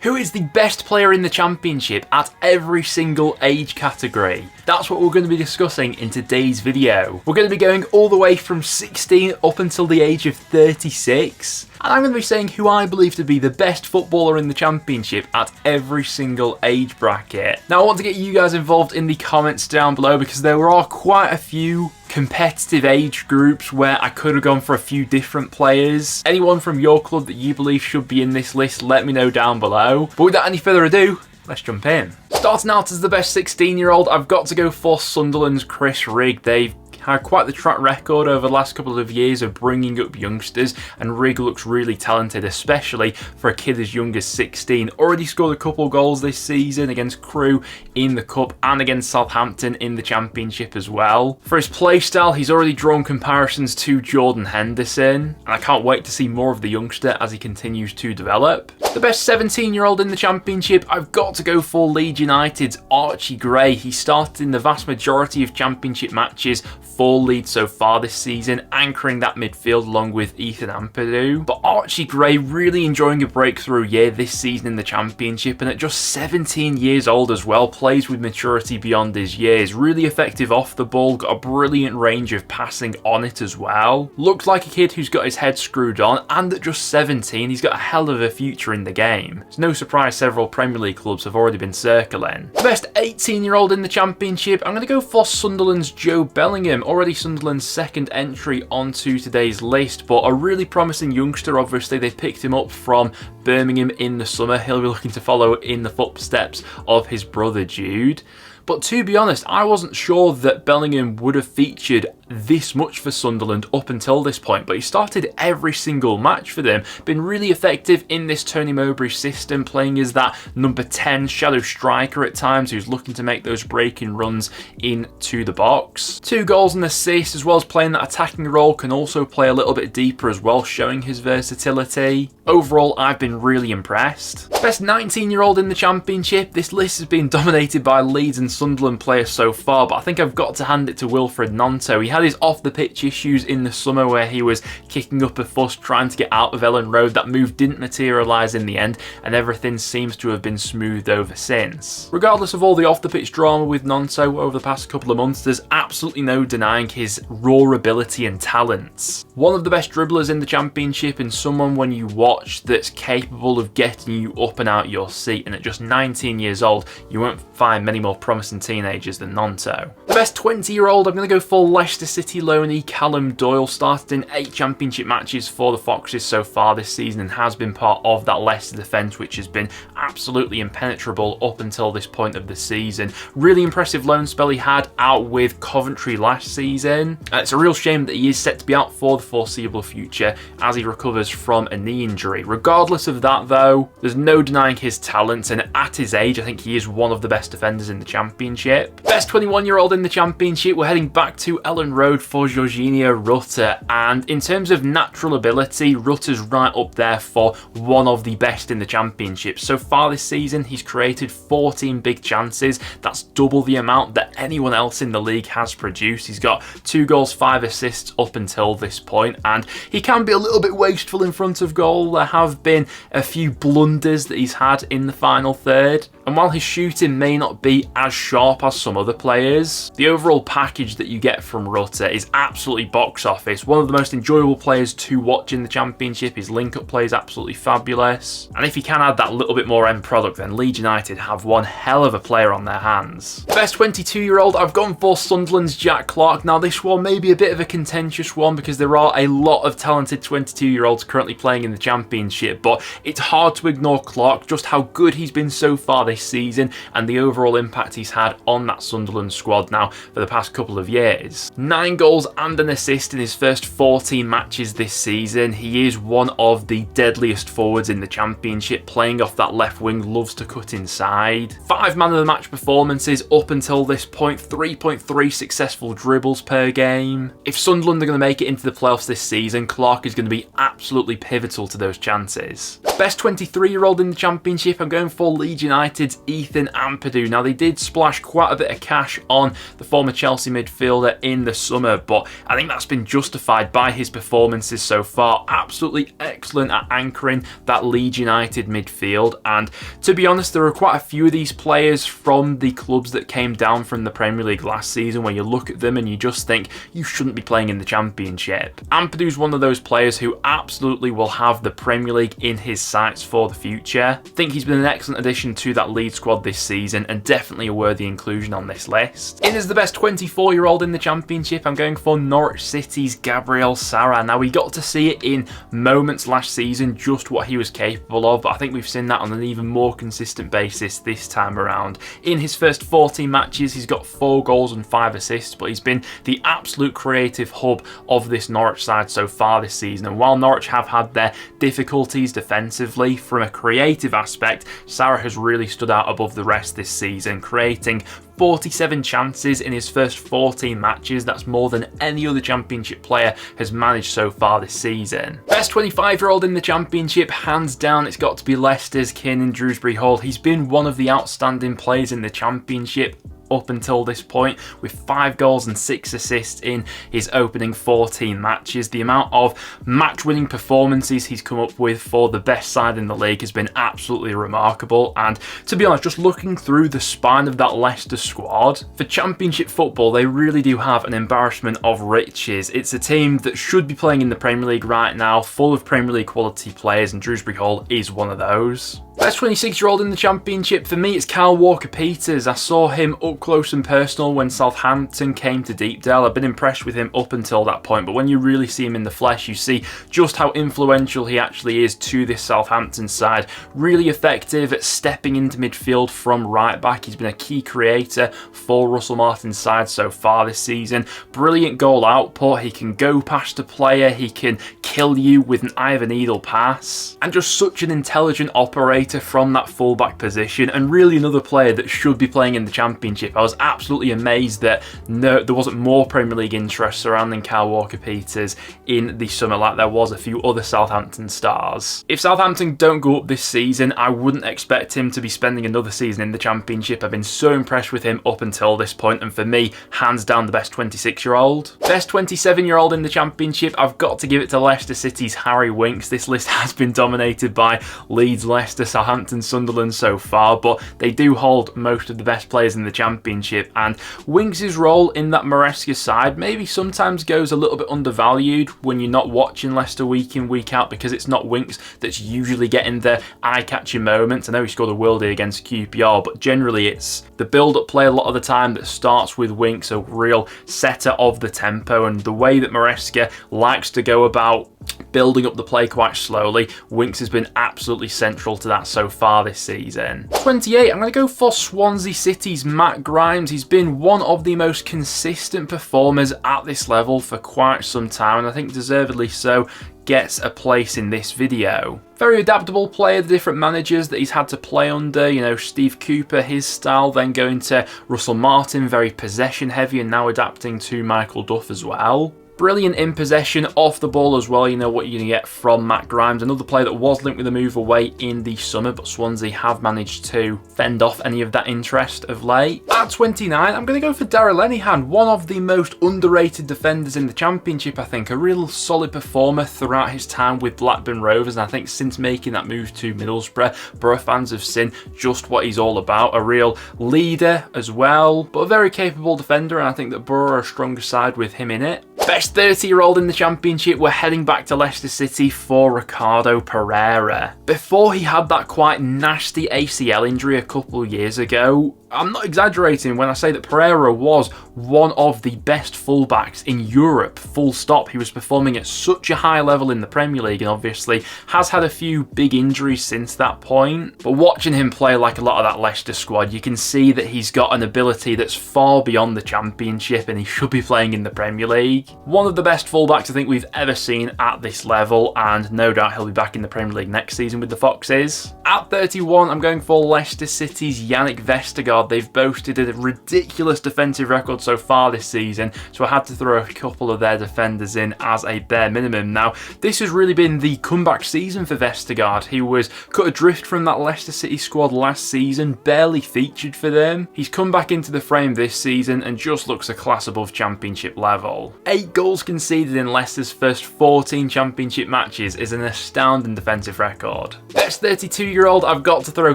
Who is the best player in the Championship at every single age category? That's what we're going to be discussing in today's video. We're going to be going all the way from 16 up until the age of 36. And I'm going to be saying who I believe to be the best footballer in the Championship at every single age bracket. Now I want to get you guys involved in the comments down below because there are quite a few competitive age groups where I could have gone for a few different players. Anyone from your club that you believe should be in this list, let me know down below. But without any further ado, let's jump in. Starting out as the best 16-year-old, I've got to go for Sunderland's Chris Rigg. They've had quite the track record over the last couple of years of bringing up youngsters, and Rigg looks really talented, especially for a kid as young as 16. Already scored a couple of goals this season against Crewe in the Cup and against Southampton in the Championship as well. For his play style, he's already drawn comparisons to Jordan Henderson, and I can't wait to see more of the youngster as he continues to develop. The best 17-year-old in the Championship, I've got to go for Leeds United's Archie Gray. He started in the vast majority of Championship matches for Leeds so far this season, anchoring that midfield along with Ethan Ampadu. But Archie Gray really enjoying a breakthrough year this season in the Championship, and at just 17 years old as well, plays with maturity beyond his years. Really effective off the ball, got a brilliant range of passing on it as well. Looks like a kid who's got his head screwed on, and at just 17, he's got a hell of a future in the game. It's no surprise several Premier League clubs have already been circling. The best 18-year-old in the Championship, I'm going to go for Sunderland's Joe Bellingham. Already Sunderland's second entry onto today's list, but a really promising youngster. Obviously, they picked him up from Birmingham in the summer. He'll be looking to follow in the footsteps of his brother Jude. But to be honest, I wasn't sure that Bellingham would have featured this much for Sunderland up until this point, but he started every single match for them. Been really effective in this Tony Mowbray system, playing as that number 10 shadow striker at times who's looking to make those breaking runs into the box. 2 goals and assists, as well as playing that attacking role, can also play a little bit deeper as well, showing his versatility. Overall, I've been really impressed. Best 19-year-old in the Championship, this list has been dominated by Leeds and Sunderland players so far, but I think I've got to hand it to Wilfried Gnonto. He had his off-the-pitch issues in the summer where he was kicking up a fuss trying to get out of Ellen Road. That move didn't materialise in the end, and everything seems to have been smoothed over since. Regardless of all the off-the-pitch drama with Gnonto over the past couple of months, there's absolutely no denying his raw ability and talents. One of the best dribblers in the Championship, and someone when you watch that's capable of getting you up and out your seat, and at just 19 years old, you won't find many more promising teenagers than Gnonto. The best 20-year-old, I'm going to go for Leicester City loanee Callum Doyle. Started in 8 Championship matches for the Foxes so far this season and has been part of that Leicester defence, which has been absolutely impenetrable up until this point of the season. Really impressive loan spell he had out with Coventry last season. It's a real shame that he is set to be out for the foreseeable future as he recovers from a knee injury. Regardless of that though, there's no denying his talent, and at his age I think he is one of the best defenders in the Championship. Best 21-year-old in the Championship, we're heading back to Ellen Road for Jorginho Rutter, and in terms of natural ability, Rutter's right up there for one of the best in the Championship. So far this season he's created 14 big chances. That's double the amount that anyone else in the league has produced. He's got 2 goals, 5 assists up until this point, and he can be a little bit wasteful in front of goal. There have been a few blunders that he's had in the final third, and while his shooting may not be as sharp as some other players, the overall package that you get from Rutter is absolutely box office. One of the most enjoyable players to watch in the Championship. His link-up play is absolutely fabulous, and if he can add that little bit more end product, then Leeds United have one hell of a player on their hands. Best 22-year-old, I've gone for Sunderland's Jack Clarke. Now this one may be a bit of a contentious one because there are a lot of talented 22-year-olds currently playing in the Championship, but it's hard to ignore Clarke, just how good he's been so far this season and the overall impact he's had on that Sunderland squad now for the past couple of years. 9 goals and an assist in his first 14 matches this season. He is one of the deadliest forwards in the Championship, playing off that left wing, loves to cut inside. 5 man of the match performances up until this point, 3.3 successful dribbles per game. If Sunderland are going to make it into the playoffs this season, Clarke is going to be absolutely pivotal to those chances. Best 23-year-old in the Championship, I'm going for Leeds United's Ethan Ampadu. Now, they did splash quite a bit of cash on the former Chelsea midfielder in the summer, but I think that's been justified by his performances so far. Absolutely excellent at anchoring that Leeds United midfield, and to be honest, there are quite a few of these players from the clubs that came down from the Premier League last season where you look at them and you just think you shouldn't be playing in the Championship. Ampadu's one of those players who absolutely will have the Premier League in his sights for the future. I think he's been an excellent addition to that Leeds squad this season and definitely a worthy inclusion on this list. In as the best 24-year-old in the Championship, I'm going for Norwich City's Gabriel Sara. Now, we got to see it in moments last season just what he was capable of, but I think we've seen that on an even more consistent basis this time around. In his first 14 matches, he's got 4 goals and 5 assists, but he's been the absolute creative hub of this Norwich side so far this season. And while Norwich have had their difficulties defensively, from a creative aspect, Sara has really stood out above the rest this season, creating 47 chances in his first 14 matches. That's more than any other Championship player has managed so far this season. Best 25-year-old in the Championship, hands down, it's got to be Leicester's Kiernan Dewsbury-Hall. He's been one of the outstanding players in the Championship up until this point, with 5 goals and 6 assists in his opening 14 matches. The amount of match-winning performances he's come up with for the best side in the league has been absolutely remarkable, and to be honest, just looking through the spine of that Leicester squad, for Championship football, they really do have an embarrassment of riches. It's a team that should be playing in the Premier League right now, full of Premier League quality players, and Dewsbury-Hall is one of those. Best 26-year-old in the Championship, for me, it's Kyle Walker-Peters. I saw him up close and personal when Southampton came to Deepdale. I've been impressed with him up until that point, but when you really see him in the flesh, you see just how influential he actually is to this Southampton side. Really effective at stepping into midfield from right back. He's been a key creator for Russell Martin's side so far this season. Brilliant goal output. He can go past a player. He can kill you with an eye of a needle pass. And just such an intelligent operator from that fullback position, and really another player that should be playing in the Championship. I was absolutely amazed that there wasn't more Premier League interest surrounding Kyle Walker-Peters in the summer like there was a few other Southampton stars. If Southampton don't go up this season, I wouldn't expect him to be spending another season in the Championship. I've been so impressed with him up until this point, and for me, hands down the best 26-year-old. Best 27-year-old in the Championship, I've got to give it to Leicester City's Harry Winks. This list has been dominated by Leeds, Leicester, Southampton, Sunderland so far, but they do hold most of the best players in the Championship, and Winks' role in that Maresca side maybe sometimes goes a little bit undervalued when you're not watching Leicester week in, week out, because it's not Winks that's usually getting the eye-catching moments. I know he scored a worldie against QPR, but generally it's the build-up play a lot of the time that starts with Winks, a real setter of the tempo, and the way that Maresca likes to go about building up the play quite slowly, Winks has been absolutely central to that so far this season. 28, I'm going to go for Swansea City's Matt Grimes. He's been one of the most consistent performers at this level for quite some time, and I think deservedly so gets a place in this video. Very adaptable player, the different managers that he's had to play under, you know, Steve Cooper, his style, then going to Russell Martin, very possession heavy, and now adapting to Michael Duff as well. Brilliant in possession, off the ball as well. You know what you're going to get from Matt Grimes. Another player that was linked with a move away in the summer, but Swansea have managed to fend off any of that interest of late. At 29, I'm going to go for Darragh Lenihan, one of the most underrated defenders in the Championship, I think. A real solid performer throughout his time with Blackburn Rovers, and I think since making that move to Middlesbrough, Borough fans have seen just what he's all about. A real leader as well, but a very capable defender, and I think that Borough are a stronger side with him in it. Best 30-year-old in the Championship, we're heading back to Leicester City for Ricardo Pereira. Before he had that quite nasty ACL injury a couple of years ago, I'm not exaggerating when I say that Pereira was one of the best fullbacks in Europe, full stop. He was performing at such a high level in the Premier League, and obviously has had a few big injuries since that point. But watching him play like a lot of that Leicester squad, you can see that he's got an ability that's far beyond the Championship, and he should be playing in the Premier League. One of the best fullbacks I think we've ever seen at this level, and no doubt he'll be back in the Premier League next season with the Foxes. At 31, I'm going for Leicester City's Yannick Vestergaard. Vestergaard, they've boasted a ridiculous defensive record so far this season, so I had to throw a couple of their defenders in as a bare minimum. Now, this has really been the comeback season for Vestergaard. He was cut adrift from that Leicester City squad last season, barely featured for them. He's come back into the frame this season and just looks a class above Championship level. 8 goals conceded in Leicester's first 14 Championship matches is an astounding defensive record. Best 32-year-old, I've got to throw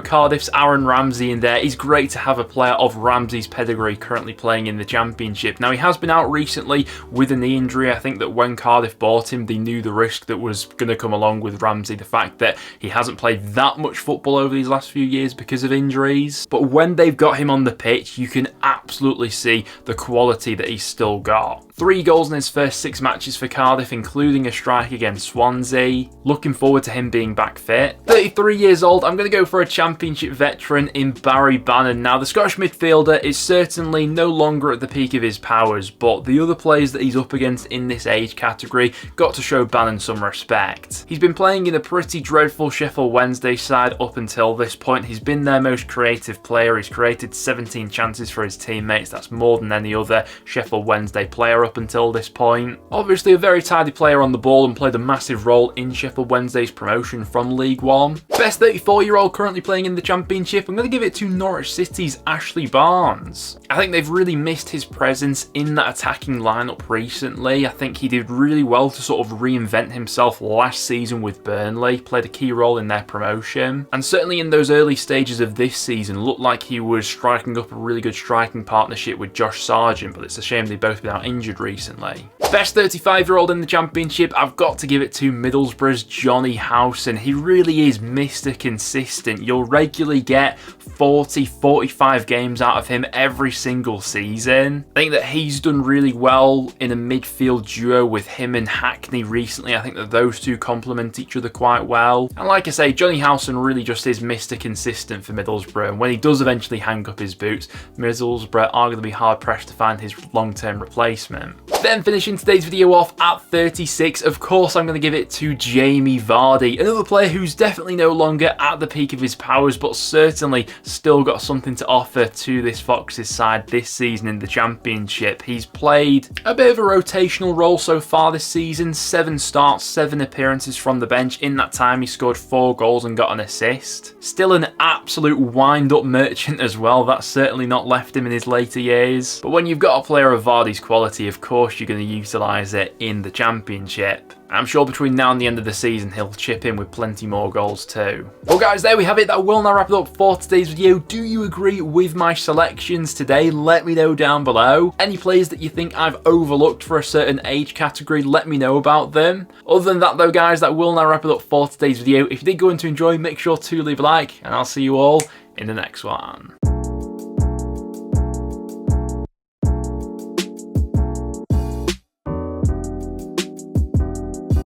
Cardiff's Aaron Ramsey in there. He's great to have a player of Ramsey's pedigree currently playing in the Championship. Now, he has been out recently with a knee injury. I think that when Cardiff bought him, they knew the risk that was going to come along with Ramsey, the fact that he hasn't played that much football over these last few years because of injuries. But when they've got him on the pitch, you can absolutely see the quality that he's still got. 3 goals in his first 6 matches for Cardiff, including a strike against Swansea. Looking forward to him being back fit. 33 years old, I'm going to go for a Championship veteran in Barry Bannan. Now, the Scottish midfielder is certainly no longer at the peak of his powers, but the other players that he's up against in this age category got to show Bannan some respect. He's been playing in a pretty dreadful Sheffield Wednesday side up until this point. He's been their most creative player. He's created 17 chances for his teammates. That's more than any other Sheffield Wednesday player up until this point. Obviously a very tidy player on the ball and played a massive role in Sheffield Wednesday's promotion from League One. Best 34-year-old currently playing in the Championship, I'm going to give it to Norwich City's Ashley Barnes. I think they've really missed his presence in that attacking lineup recently. I think he did really well to sort of reinvent himself last season with Burnley, played a key role in their promotion, and certainly in those early stages of this season looked like he was striking up a really good striking partnership with Josh Sargent, but it's a shame they've both been out injured recently. Best 35-year-old in the Championship, I've got to give it to Middlesbrough's Johnny Howson. He really is Mr. Consistent. You'll regularly get 40-45 games out of him every single season. I think that he's done really well in a midfield duo with him and Hackney recently. I think that those two complement each other quite well. And like I say, Johnny Howson really just is Mr. Consistent for Middlesbrough. And when he does eventually hang up his boots, Middlesbrough are going to be hard pressed to find his long-term replacement. Then finishing today's video off at 36, of course I'm going to give it to Jamie Vardy, another player who's definitely no longer at the peak of his powers, but certainly still got something to offer to this Foxes side this season in the Championship. He's played a bit of a rotational role so far this season, 7 starts, 7 appearances from the bench. In that time he scored 4 goals and got an assist. Still an absolute wind-up merchant as well. That's certainly not left him in his later years. But when you've got a player of Vardy's quality, of course you're going to utilise it in the Championship. I'm sure between now and the end of the season he'll chip in with plenty more goals too. Well guys, there we have it. That will now wrap it up for today's video. Do you agree with my selections today? Let me know down below. Any players that you think I've overlooked for a certain age category, let me know about them. Other than that though guys, that will now wrap it up for today's video. If you did go on to enjoy, make sure to leave a like and I'll see you all in the next one.